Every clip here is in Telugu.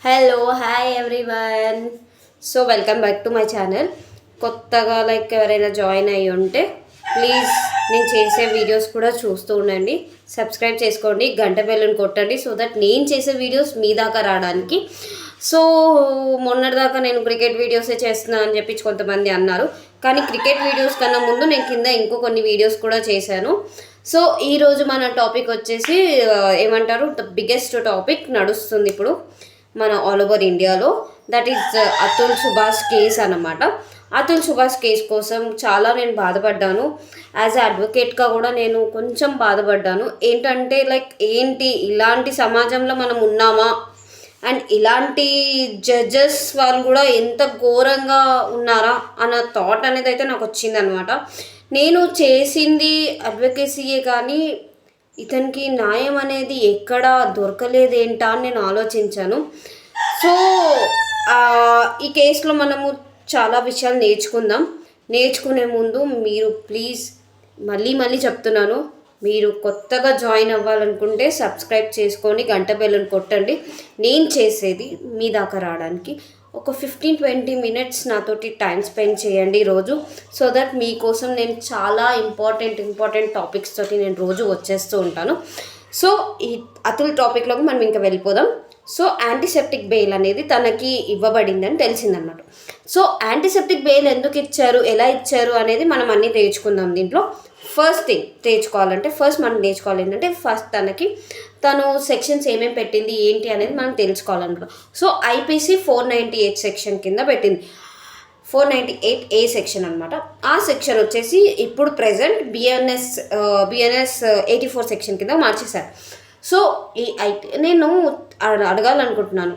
Hello hi everyone. So welcome back to my channel. కొత్తగా ఎవరైనా జాయిన్ అయ్యి ఉంటే ప్లీజ్ నేను చేసే వీడియోస్ కూడా చూస్తూ ఉండండి, సబ్స్క్రైబ్ చేసుకోండి, గంట బెల్లుని కొట్టండి సో దట్ నేను చేసే వీడియోస్ మీ దాకా రావడానికి. సో మొన్నటిదాకా నేను క్రికెట్ వీడియోసే చేస్తున్నా అని చెప్పి కొంతమంది అన్నారు, కానీ క్రికెట్ వీడియోస్ కన్నా ముందు నేను కింద ఇంకో కొన్ని వీడియోస్ కూడా చేశాను. సో ఈరోజు మన టాపిక్ వచ్చేసి ఏమంటారు, ద బిగ్గెస్ట్ టాపిక్ నడుస్తుంది ఇప్పుడు మన ఆల్ ఓవర్ ఇండియాలో, that is Atul Subhash case అన్నమాట. అతుల్ సుభాష్ కేస్ కోసం చాలా నేను బాధపడ్డాను. యాజ్ అ అడ్వకేట్గా కూడా నేను కొంచెం బాధపడ్డాను. ఏంటంటే ఏంటి ఇలాంటి సమాజంలో మనం ఉన్నామా, అండ్ ఇలాంటి జడ్జెస్ వాళ్ళు కూడా ఎంత ఘోరంగా ఉన్నారా అన్న థాట్ అనేది అయితే నాకు వచ్చిందనమాట. నేను చేసింది అడ్వకేసీయే, కానీ ఇతనికి న్యాయం అనేది ఎక్కడా దొరకలేదేంటా అని నేను ఆలోచించాను. సో ఈ కేసులో మనము చాలా విషయాలు నేర్చుకునే ముందు మీరు ప్లీజ్ మళ్ళీ చెప్తున్నాను, మీరు కొత్తగా జాయిన్ అవ్వాలనుకుంటే సబ్స్క్రైబ్ చేసుకొని గంట బెల్లుని కొట్టండి. నేను చేసేది మీ దాకా రావడానికి ఒక 15-20 మినిట్స్ నాతోటి టైం స్పెండ్ చేయండి రోజు, సో దట్ మీకోసం నేను చాలా ఇంపార్టెంట్ టాపిక్స్ తోటి నేను రోజు వచ్చేస్తూ ఉంటాను. సో ఈ అతుల్ టాపిక్లోకి మనం ఇంకా వెళ్ళిపోదాం. సో యాంటీసెప్టిక్ బెయిల్ అనేది తనకి ఇవ్వబడిందని తెలిసిందన్నమాట. సో యాంటీసెప్టిక్ బెయిల్ ఎందుకు ఇచ్చారు, ఎలా ఇచ్చారు అనేది మనం అన్నీ నేర్చుకుందాం. దీంట్లో ఫస్ట్ థింగ్ మనం నేర్చుకోవాలి ఏంటంటే, తను సెక్షన్స్ ఏమేమి పెట్టింది ఏంటి అనేది మనం తెలుసుకోవాలన్నమాట. సో ఐపీసీ 498 సెక్షన్ కింద పెట్టింది, 498A సెక్షన్ అనమాట. ఆ సెక్షన్ వచ్చేసి ఇప్పుడు ప్రెజెంట్ బిఎన్ఎస్ 84 సెక్షన్ కింద మార్చేశారు. సో నేను అడగాలనుకుంటున్నాను,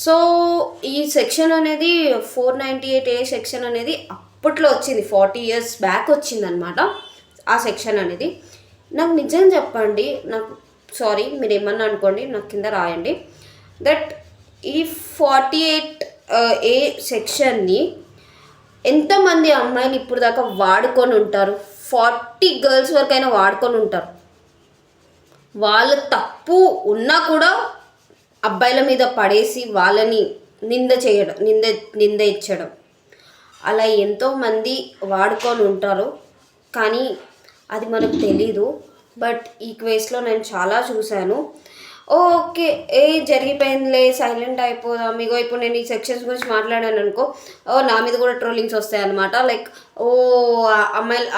సో ఈ సెక్షన్ అనేది 498A సెక్షన్ అనేది అప్పట్లో వచ్చింది, 40 years బ్యాక్ వచ్చిందనమాట. ఆ సెక్షన్ అనేది నాకు నిజం చెప్పండి, నాకు సారీ మీరు ఏమన్నా అనుకోండి, నాకు కింద రాయండి, దట్ ఈ 48A సెక్షన్ని ఎంతమంది అమ్మాయిలు ఇప్పుడు దాకా వాడుకొని ఉంటారు? 40 girls వరకైనా వాడుకొని ఉంటారు. వాళ్ళ తప్పు ఉన్నా కూడా అబ్బాయిల మీద పడేసి వాళ్ళని నింద ఇచ్చడం, అలా ఎంతోమంది వాడుకొని ఉంటారు, కానీ అది మనకు తెలీదు. బట్ ఈ కేసులో నేను చాలా చూశాను. ఓకే జరిగిపోయిందిలే, సైలెంట్ అయిపోదాం. ఇప్పుడు నేను ఈ సెక్షన్స్ గురించి మాట్లాడాను అనుకో, నా మీద కూడా ట్రోలింగ్స్ వస్తాయి అనమాట.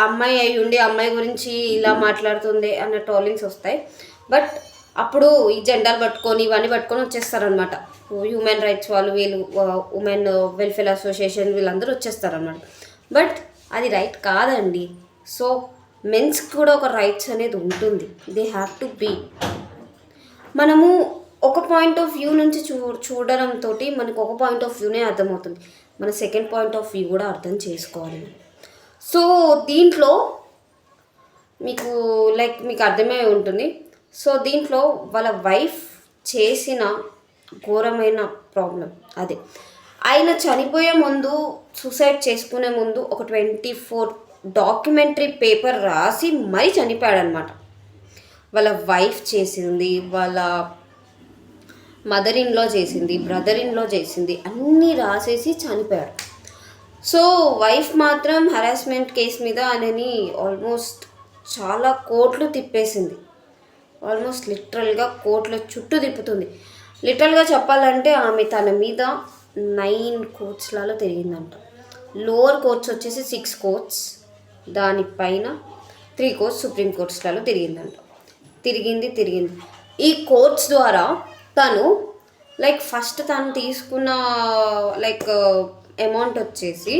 అమ్మాయి అయి ఉండి అమ్మాయి గురించి ఇలా మాట్లాడుతుంది అన్న ట్రోలింగ్స్ వస్తాయి. బట్ అప్పుడు ఈ జెండాలు పట్టుకొని ఇవన్నీ పట్టుకొని వచ్చేస్తారనమాట. హ్యూమన్ రైట్స్ వాళ్ళు, వీళ్ళు ఉమెన్ వెల్ఫేర్ అసోసియేషన్ వీళ్ళందరూ వచ్చేస్తారనమాట. బట్ అది రైట్ కాదండి. సో మెన్స్కి కూడా ఒక రైట్స్ అనేది ఉంటుంది, దే హ్యావ్ టు బీ. మనము ఒక పాయింట్ ఆఫ్ వ్యూ నుంచి చూడడంతో మనకు ఒక పాయింట్ ఆఫ్ వ్యూనే అర్థమవుతుంది, మన సెకండ్ పాయింట్ ఆఫ్ వ్యూ కూడా అర్థం చేసుకోవాలి. సో దీంట్లో మీకు అర్థమై ఉంటుంది. సో దీంట్లో వాళ్ళ వైఫ్ చేసిన ఘోరమైన ప్రాబ్లం అదే, ఆయన చనిపోయే ముందు, సూసైడ్ చేసుకునే ముందు ఒక 24 డాక్యుమెంటరీ పేపర్ రాసి మరీ చనిపోయాడనమాట. వాళ్ళ వైఫ్ చేసింది, వాళ్ళ మదర్ ఇన్లో చేసింది, బ్రదర్ ఇన్లో చేసింది, అన్నీ రాసేసి చనిపోయాడు. సో వైఫ్ మాత్రం హరాస్మెంట్ కేసు మీద ఆయనని ఆల్మోస్ట్ చాలా కోట్లు తిప్పేసింది. ఆల్మోస్ట్ లిటరల్గా కోట్ల చుట్టూ తిప్పుతుంది. లిటరల్గా చెప్పాలంటే ఆమె తన మీద 9 కోర్ట్స్లలో తిరిగిందంట. లోవర్ కోర్ట్స్ వచ్చేసి 6 కోర్ట్స్, దానిపైన 3 కోర్ట్స్ సుప్రీం కోర్ట్స్లలో తిరిగిందంట. తిరిగింది. ఈ కోర్ట్స్ ద్వారా తను ఫస్ట్ తను తీసుకున్న అమౌంట్ వచ్చేసి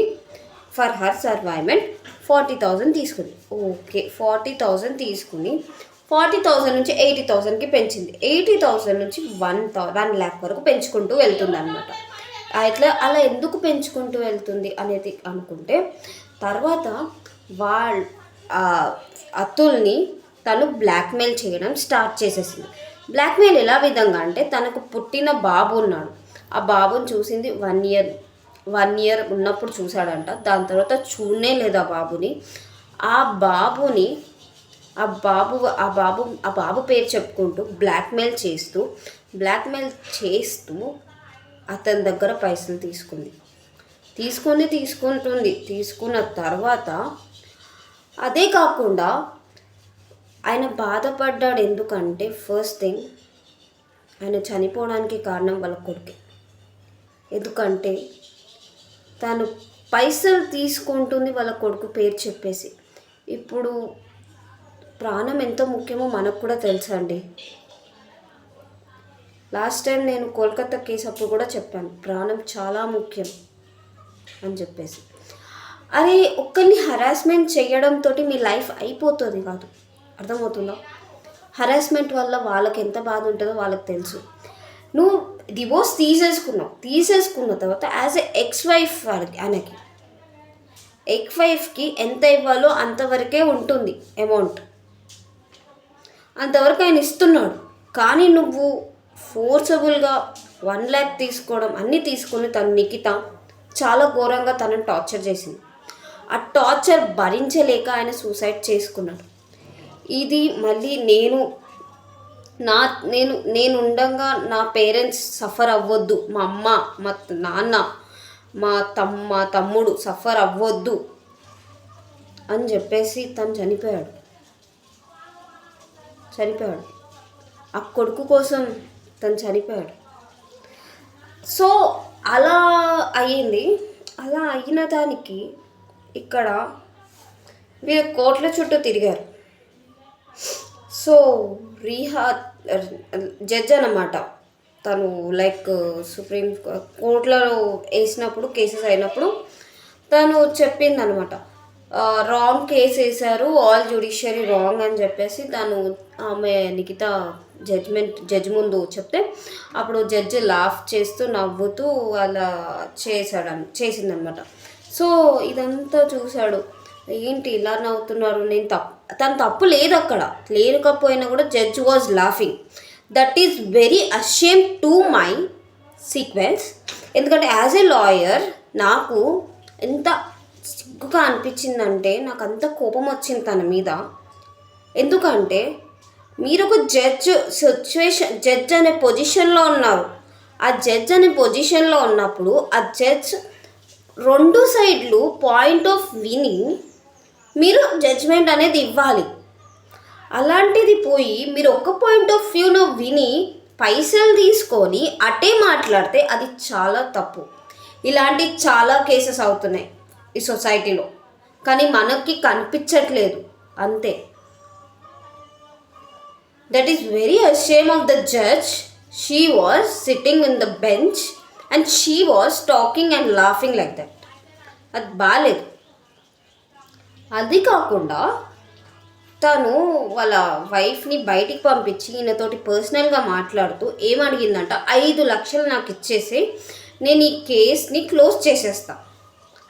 ఫర్ హర్ సర్వైవ్మెంట్ 40,000 తీసుకుంది. ఓకే, 40,000 తీసుకుని 40,000 నుంచి 80,000కి పెంచింది. 80,000 నుంచి 1 lakh వరకు పెంచుకుంటూ వెళ్తుంది అనమాట. అలా ఎందుకు పెంచుకుంటూ వెళ్తుంది అనేది అనుకుంటే, తర్వాత అతుల్ని తను బ్లాక్మెయిల్ చేయడం స్టార్ట్ చేసేసింది. బ్లాక్మెయిల్ ఎలా విధంగా అంటే, తనకు పుట్టిన బాబు ఉన్నాడు, ఆ బాబుని చూసింది 1 year ఉన్నప్పుడు చూశాడంట. దాని తర్వాత చూడనే లేదు ఆ బాబుని. ఆ బాబు పేరు చెప్పుకుంటూ బ్లాక్మెయిల్ చేస్తూ అతని దగ్గర పైసలు తీసుకున్న తర్వాత అదే కాకుండా ఆయన బాధపడ్డాడు. ఎందుకంటే ఫస్ట్ థింగ్ ఆయన చనిపోవడానికి కారణం వాళ్ళ కొడుకే. ఎందుకంటే తను పైసలు తీసుకుంటుంది వాళ్ళ కొడుకు పేరు చెప్పేసి. ఇప్పుడు ప్రాణం ఎంత ముఖ్యమో మనకు కూడా తెలుసండి. లాస్ట్ టైం నేను కోల్కతా కేసు అప్పుడు కూడా చెప్పాను, ప్రాణం చాలా ముఖ్యం అని చెప్పేసి. అరే ఒక్కరిని హరాస్మెంట్ చేయడంతో మీ లైఫ్ అయిపోతుంది కాదు, అర్థమవుతుందా? హరాస్మెంట్ వల్ల వాళ్ళకి ఎంత బాధ ఉంటుందో వాళ్ళకి తెలుసు. నువ్వు డివోర్స్ తీసేసుకున్న తర్వాత యాజ్ ఎ ఎక్స్ వైఫ్ ఆయనకి ఎక్స్ వైఫ్కి ఎంత ఇవ్వాలో అంతవరకే ఉంటుంది అమౌంట్, అంతవరకు ఆయన ఇస్తున్నాడు. కానీ నువ్వు ఫోర్సబుల్గా 1 lakh తీసుకోవడం అన్నీ తీసుకుని నిఖిత చాలా ఘోరంగా తనని టార్చర్ చేసింది. ఆ టార్చర్ భరించలేక ఆయన సూసైడ్ చేసుకున్నాడు. ఇది మళ్ళీ నేను ఉండగా నా పేరెంట్స్ సఫర్ అవ్వద్దు, మా అమ్మ మా నాన్న మా తమ్ముడు సఫర్ అవ్వద్దు అని చెప్పేసి తను చనిపోయాడు. ఆ కొడుకు కోసం తను చనిపోయాడు. సో అలా అయ్యింది. అలా అయిన దానికి ఇక్కడ వీరు కోర్టుల చుట్టూ తిరిగారు. సో జడ్జ్ అన్నమాట తను, లైక్ సుప్రీం కోర్టులలో వేసినప్పుడు కేసెస్ అయినప్పుడు తను చెప్పిందనమాట, రాంగ్ కేసు వేశారు, ఆల్ జ్యుడిషియరీ రాంగ్ అని చెప్పేసి తను ఆమె నిఖిత జడ్జ్ ముందు చెప్తే అప్పుడు జడ్జి లాఫ్ చేస్తూ నవ్వుతూ అలా చేసిందనమాట. సో ఇదంతా చూశాడు, ఏంటి ఇలా నవ్వుతున్నారు, తన తప్పు లేదు అక్కడ, లేకపోయినా కూడా judge was laughing. That is very ashamed to my sequence. ఎందుకంటే యాజ్ ఎ లాయర్ నాకు ఎంత సిగ్గుగా అనిపించిందంటే, నాకు అంత కోపం వచ్చింది తన మీద. ఎందుకంటే మీరు ఒక జడ్జ్ అనే పొజిషన్లో ఉన్నారు. ఆ జడ్జ్ అనే పొజిషన్లో ఉన్నప్పుడు ఆ జడ్జ్ 2 సైడ్లు పాయింట్ ఆఫ్ విని మీరు జడ్జ్మెంట్ అనేది ఇవ్వాలి. అలాంటిది పోయి మీరు ఒక పాయింట్ ఆఫ్ వ్యూలో విని పైసలు తీసుకొని అటే మాట్లాడితే అది చాలా తప్పు. ఇలాంటి చాలా కేసెస్ అవుతున్నాయి ఈ సొసైటీలో, కానీ మనకి కనిపించట్లేదు అంతే. That is very ashamed of the judge. She was sitting in the bench and she was talking and laughing like that. అది బాలేదు. అది కాకుండా తను వాళ్ళ వైఫ్ని బయటికి పంపించి ఈయనతోటి పర్సనల్గా మాట్లాడుతూ ఏమడిగిందంట, 5 లక్షలు నాకు ఇచ్చేసి నేను ఈ కేస్ని క్లోజ్ చేసేస్తాను,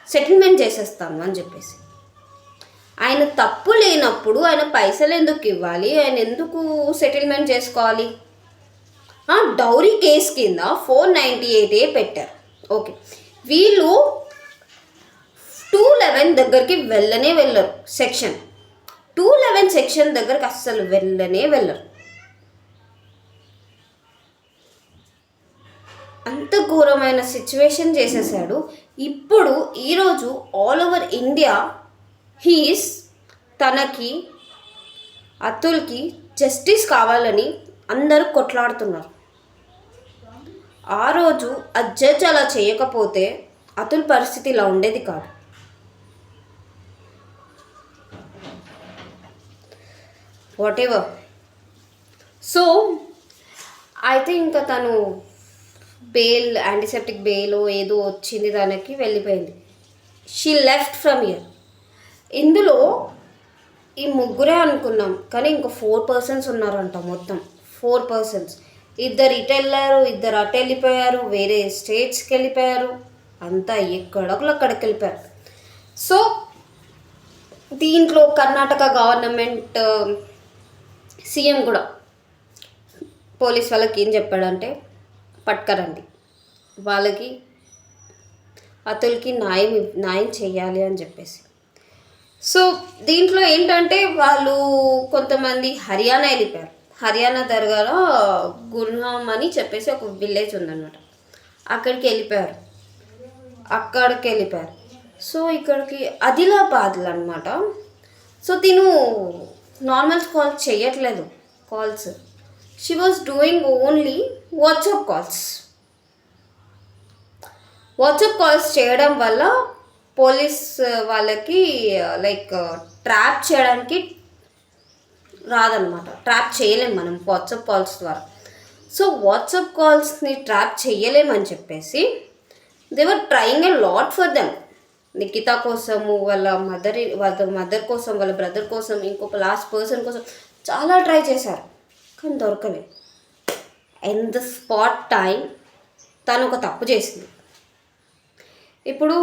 సెటిల్మెంట్ చేసేస్తాను అని చెప్పేసి. ఆయన తప్పు లేనప్పుడు ఆయన పైసలు ఎందుకు ఇవ్వాలి, ఆయన ఎందుకు సెటిల్మెంట్ చేసుకోవాలి? డౌరీ కేసు కింద 498A పెట్టారు. ఓకే, వీళ్ళు 211 దగ్గరికి వెళ్ళరు. సెక్షన్ 211 సెక్షన్ దగ్గరికి అస్సలు వెళ్ళరు. అంత ఘోరమైన సిచ్యువేషన్ చేసేసాడు. ఇప్పుడు ఈరోజు ఆల్ ఓవర్ ఇండియా తనకి అతుల్కి జస్టిస్ కావాలని అందరూ కొట్లాడుతున్నారు. ఆ రోజు ఆ జడ్జ్ అలా చేయకపోతే అతుల్ పరిస్థితి ఇలా ఉండేది కాదు. What ever. సో అయితే ఇంకా తను యాంటీసెప్టిక్ బెయిల్ ఏదో వచ్చింది, తనకి వెళ్ళిపోయింది. She left from here. ఇందులో ఈ ముగ్గురే అనుకున్నాం, కానీ ఇంకో 4 persons ఉన్నారంట. మొత్తం 4 persons. 2 ఇటు వెళ్ళారు, 2 అటు వెళ్ళిపోయారు, వేరే స్టేట్స్కి వెళ్ళిపోయారు, అంతా ఎక్కడొకరు అక్కడికి వెళ్ళిపోయారు. సో దీంట్లో కర్ణాటక గవర్నమెంట్ సీఎం కూడా పోలీస్ వాళ్ళకి ఏం చెప్పాడంటే, పట్టుకరండి, వాళ్ళకి అతుల్కి న్యాయం చేయాలి అని చెప్పేసి. సో దీంట్లో ఏంటంటే వాళ్ళు కొంతమంది హర్యానా వెళ్ళిపోయారు. హర్యానా దర్గాలో గుర్హామ్ అని చెప్పేసి ఒక విలేజ్ ఉందన్నమాట. అక్కడికి వెళ్ళిపోయారు. సో ఇక్కడికి ఆదిలాబాద్లో అనమాట. సో తిను నార్మల్ కాల్స్ చేయట్లేదు. Calls she was doing only WhatsApp calls చేయడం వల్ల పోలీస్ వాళ్ళకి లైక్ ట్రాప్ చేయడానికి రాదనమాట. ట్రాప్ చేయలేము మనం వాట్సాప్ కాల్స్ ద్వారా. సో వాట్సాప్ కాల్స్ని ట్రాప్ చేయలేమని చెప్పేసి they're trying a lot for them. Nikhita కోసము, వాళ్ళ మదర్ కోసం, వాళ్ళ బ్రదర్ కోసం, ఇంకొక లాస్ట్ పర్సన్ కోసం చాలా ట్రై చేశారు, కానీ దొరకలేదు. ఇన్ ద స్పాట్ టైం తను ఒక తప్పు చేసింది. ఇప్పుడు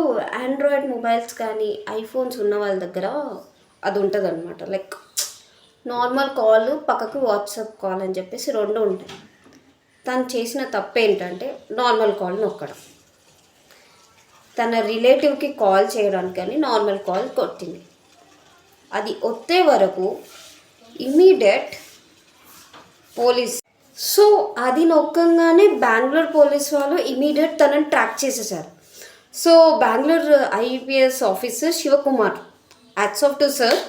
ఆండ్రాయిడ్ మొబైల్స్ కానీ ఐఫోన్స్ ఉన్న వాళ్ళ దగ్గర అది ఉంటుంది అనమాట. లైక్ నార్మల్ కాల్ పక్కకు వాట్సాప్ కాల్ అని చెప్పేసి 2 ఉంటాయి. తను చేసిన తప్పు ఏంటంటే నార్మల్ కాల్ నొక్కడం. తన రిలేటివ్కి కాల్ చేయడానికి కానీ నార్మల్ కాల్ కొట్టింది. అది వచ్చే వరకు ఇమీడియట్ పోలీస్. సో అది నొక్కగానే బెంగళూరు పోలీస్ వాళ్ళు ఇమీడియట్ తనని ట్రాక్ చేసేసారు. So Bengaluru IPS officer Shivakumar, hats off to sir,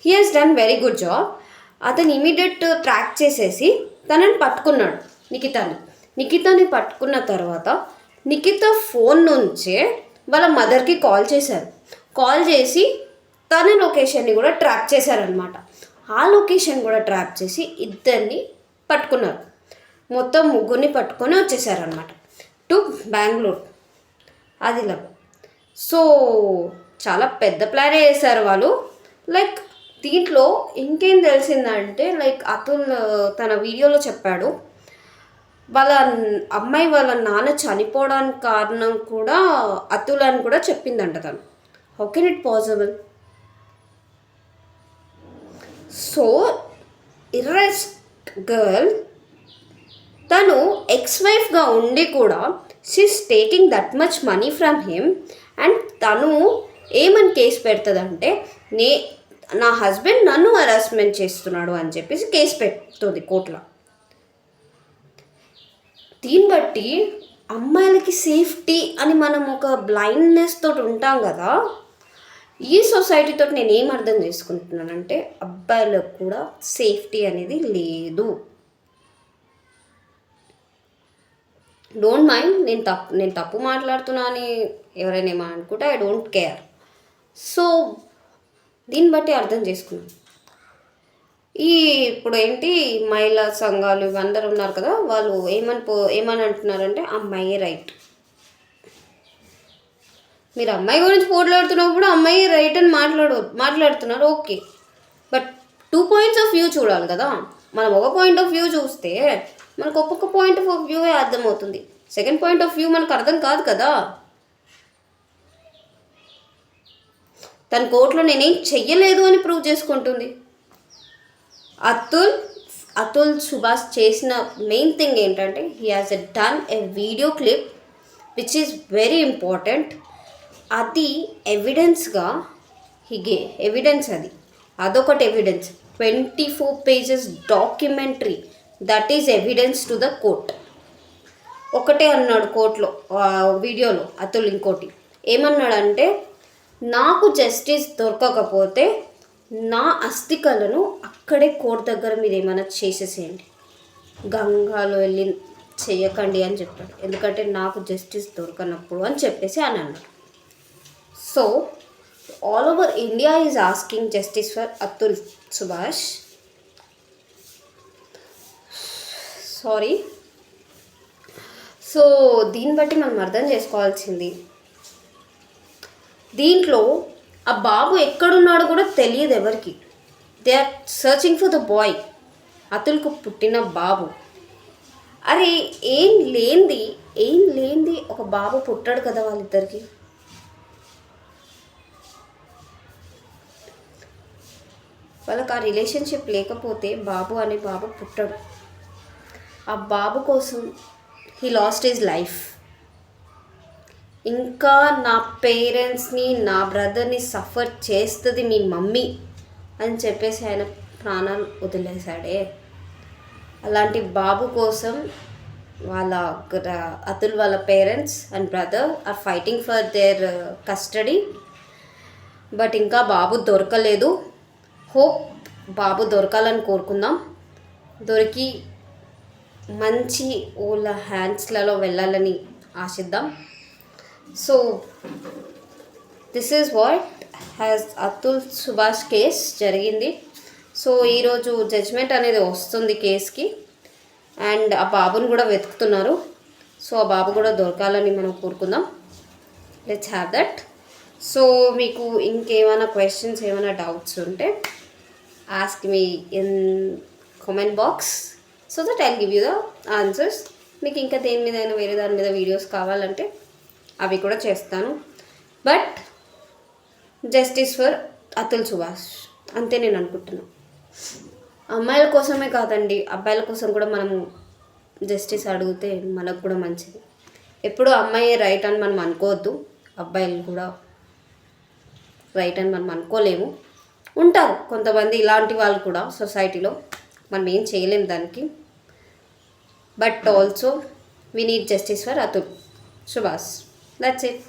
he has done very good job. అతను ఇమీడియట్ ట్రాక్ చేసేసి తనని పట్టుకున్నాడు. నిఖితాని పట్టుకున్న తర్వాత నిఖిత ఫోన్ నుంచే వాళ్ళ మదర్కి కాల్ చేశారు. కాల్ చేసి తన లొకేషన్ని కూడా ట్రాక్ చేశారనమాట. ఆ లొకేషన్ కూడా ట్రాక్ చేసి ఇద్దరిని పట్టుకున్నారు. మొత్తం 3 పట్టుకొని వచ్చేసారనమాట టు బెంగళూరు, ఆదిలాబాద్. సో చాలా పెద్ద ప్లానే చేశారు వాళ్ళు. లైక్ దీంట్లో ఇంకేం తెలిసిందంటే, లైక్ అతుల్ తన వీడియోలో చెప్పాడు, వాళ్ళ అమ్మాయి వాళ్ళ నాన్న చనిపోవడానికి కారణం కూడా అతుల్ అని కూడా చెప్పిందంట తను. How can it possible? So ఇర్రెస్ట్ గర్ల్ తను ఎక్స్-వైఫ్గా ఉండి కూడా she's taking that much money from him. And తను ఏమని కేసు పెడుతుందంటే, నా హస్బెండ్ నన్ను హరాస్మెంట్ చేస్తున్నాడు అని చెప్పేసి కేసు పెడుతుంది కోర్టులో. దీన్ని బట్టి అమ్మాయిలకి సేఫ్టీ అని మనం ఒక బ్లైండ్నెస్ తోటి ఉంటాం కదా. ఈ సొసైటీతో నేను ఏం అర్థం చేసుకుంటున్నానంటే, అబ్బాయిలకు కూడా సేఫ్టీ అనేది లేదు. డోంట్ మైండ్, నేను తప్పు మాట్లాడుతున్నా అని ఎవరైనా ఏమో అనుకుంటే ఐ డోంట్ కేర్. సో దీన్ని బట్టి అర్థం చేసుకున్నాను. ఇప్పుడు ఏంటి మహిళా సంఘాలు ఇవందరూ ఉన్నారు కదా, వాళ్ళు ఏమని అంటున్నారంటే అమ్మాయి రైట్. మీరు అమ్మాయి గురించి పోట్లాడుతున్నప్పుడు అమ్మాయి రైట్ అని మాట్లాడుతున్నారు, okay. But 2 points of view చూడాలి కదా. మనం ఒక పాయింట్ ఆఫ్ వ్యూ చూస్తే మనకు ఒక్కొక్క పాయింట్ ఆఫ్ వ్యూవే అర్థమవుతుంది. సెకండ్ పాయింట్ ఆఫ్ వ్యూ మనకు అర్థం కాదు కదా. తన కోర్టులో నేనేం చెయ్యలేదు అని ప్రూవ్ చేసుకుంటుంది. అతుల్ సుభాష్ చేసిన మెయిన్ థింగ్ ఏంటంటే, he has done a video clip which is very important. అది ఎవిడెన్స్గా ఎవిడెన్స్ అదొకటి evidence. 24 pages documentary, that is evidence to the court. ఒకటే అన్నాడు కోర్టులో వీడియోలో అతుల్. ఇంకోటి ఏమన్నాడంటే, నాకు జస్టిస్ దొరకకపోతే నా అస్థికలను అక్కడే కోర్టు దగ్గర మీరు ఏమైనా చేసేసేయండి, గంగాలో వెళ్ళి చేయకండి అని చెప్పాడు. ఎందుకంటే నాకు జస్టిస్ దొరకనప్పుడు అని చెప్పేసి అని అన్నాడు. So all over India is asking justice for Atul Subhash. Sorry. So దీన్ని బట్టి మనం అర్థం చేసుకోవాల్సింది, దీంట్లో ఆ బాబు ఎక్కడున్నాడో కూడా తెలియదు ఎవరికి. They are searching for the boy, అతుల్కు పుట్టిన బాబు. అరే ఏం లేనిది ఒక బాబు పుట్టాడు కదా వాళ్ళిద్దరికి. వాళ్ళకి ఆ రిలేషన్షిప్ లేకపోతే బాబు అనే బాబు పుట్టాడు. ఆ బాబు కోసం హీ లాస్ట్ హిజ్ లైఫ్. ఇంకా నా పేరెంట్స్ని, నా బ్రదర్ని సఫర్ చేస్తుంది మీ మమ్మీ అని చెప్పేసి ఆయన ప్రాణాలు వదిలేశాడే. అలాంటి బాబు కోసం వాళ్ళ అతుల్ వాళ్ళ parents and brother are fighting for their custody. But ఇంకా బాబు దొరకలేదు. హోప్ బాబు దొరకాలని కోరుకుందాం. దొరికి మంచి వాళ్ళ హ్యాండ్స్లలో వెళ్ళాలని ఆశిద్దాం. So this is what has Atul Subhash case జరిగింది. సో ఈరోజు జడ్జ్మెంట్ అనేది వస్తుంది కేస్కి. అండ్ ఆ బాబుని కూడా వెతుకుతున్నారు. సో ఆ బాబు కూడా దొరకాలని మనం కోరుకుందాం. Let's have that. సో మీకు ఇంకేమైనా క్వశ్చన్స్, ఏమైనా డౌట్స్ ఉంటే ask me in comment box so that I'll give you the answers. మీకు ఇంకా దేని మీద అయినా వేరే దాని మీద వీడియోస్ కావాలంటే అవి కూడా చేస్తాను. But justice for Atul Subhash అంతే నేను అనుకుంటున్నాను. అమ్మాయిల కోసమే కాదండి, అబ్బాయిల కోసం కూడా మనము జస్టిస్ అడిగితే మనకు కూడా మంచిది. ఎప్పుడూ అమ్మాయి రైట్ అని మనం అనుకోవద్దు, అబ్బాయిలు కూడా రైట్ అని మనం అనుకోలేము. ఉంటారు కొంతమంది ఇలాంటి వాళ్ళు కూడా సొసైటీలో, మనం ఏం చేయలేము దానికి. But also we need justice for Atul Subhash. That's it.